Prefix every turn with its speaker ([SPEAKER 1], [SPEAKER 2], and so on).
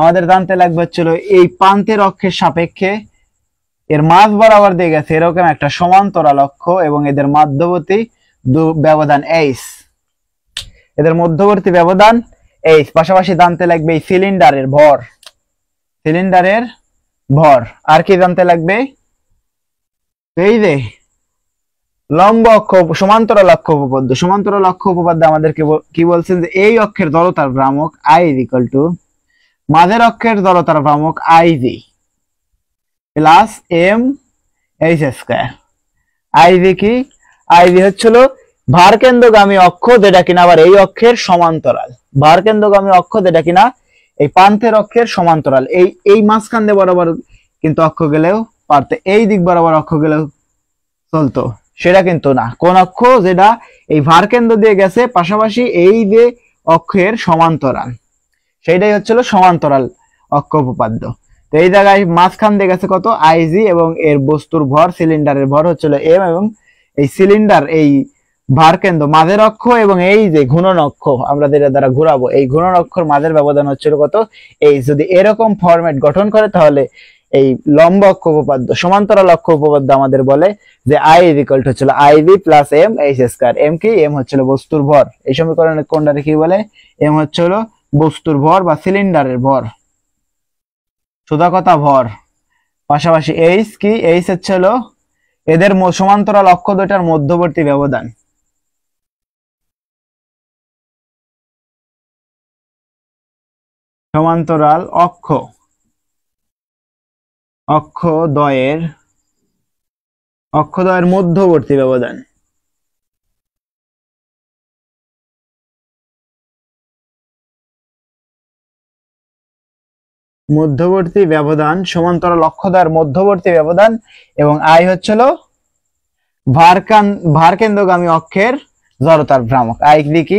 [SPEAKER 1] আমাদের জানতে লাগবে হচ্ছিল এই প্রান্তের অক্ষের সাপেক্ষে এর মাঝ বরাবর দিয়ে গেছে এরকম একটা সমান্তরাল অক্ষ এবং এদের মধ্যবর্তী ব্যবধান এইচ, এদের মধ্যবর্তী ব্যবধান এইচ। পাশাপাশি জানতে লাগবে এই সিলিন্ডারের ভর, সিলিন্ডারের ভর। আর কি জানতে লাগবে, এই যে লম্ব অক্ষ সমান্তরাল অক্ষ উপপাদ্য, সমান্তরাল অক্ষ উপপাদ্য আমাদেরকে কি বলছেন যে এই অক্ষের জড়তার ভ্রামক আই ইকুয়াল টু মাঝের অক্ষের জড়তার ভ্রামক I G plus M H square. I G কি, আই জি হচ্ছিল ভারকেন্দ্রগামী অক্ষ যেটা কিনা আবার এই অক্ষের সমান্তরাল, ভারকেন্দ্রগামী অক্ষ যেটা কিনা এই প্রান্তের অক্ষের সমান্তরাল। এই মাঝখান দিয়ে বরাবর কিন্তু অক্ষ গেলেও পারতে, এই দিক বরাবর অক্ষ গেলেও চলতো, সেটা কিন্তু না। কোন অক্ষ, যেটা এই ভারকেন্দ্র দিয়ে গেছে পাশাপাশি এই যে অক্ষের সমান্তরাল, সেইটাই হচ্ছিল সমান্তরাল অক্ষ উপপাদ্য। তো এই জায়গায় মাঝখান দিয়ে গেছে কত, আইজি, এবং এর বস্তুর ভর সিলিন্ডারের ভর হচ্ছিল এম, এবং এই সিলিন্ডার এই ভারকেন্দ্র মাঝের অক্ষ এবং এই যে ঘূর্ণন অক্ষ আমরা যেটা দ্বারা ঘুরাবো এই ঘূর্ণন অক্ষর মাঝের ব্যবধান হচ্ছিল কত, এই। যদি এরকম ফরম্যাট গঠন করে তাহলে এই লম্ব অক্ষ উপপাদ্য সমান্তরাল অক্ষ উপপাদ্য আমাদের বলে যে আই ইকুয়াল টু হচ্ছিল I B plus M H square. M কি, এম হচ্ছিল বস্তুর ভর। এই সমীকরণে কোনটারে কি বলে, এম হচ্ছিল বস্তুর ভর বা সিলিন্ডারের ভর, সোজা কথা ভর। পাশাপাশি এইচ কি, এইচ হচ্ছিল এদের সমান্তরাল অক্ষ দুইটার মধ্যবর্তী ব্যবধান। সমান্তরাল অক্ষ, অক্ষদ্বয়ের মধ্যবর্তী ব্যবধান। মধ্যবর্তী ব্যবধান, সমান্তরাল অক্ষদ্বয়ের মধ্যবর্তী ব্যবধান। এবং আই হচ্ছিল ভারকেন্দ্রগামী অক্ষের জড়তার ভ্রামক। আই কি,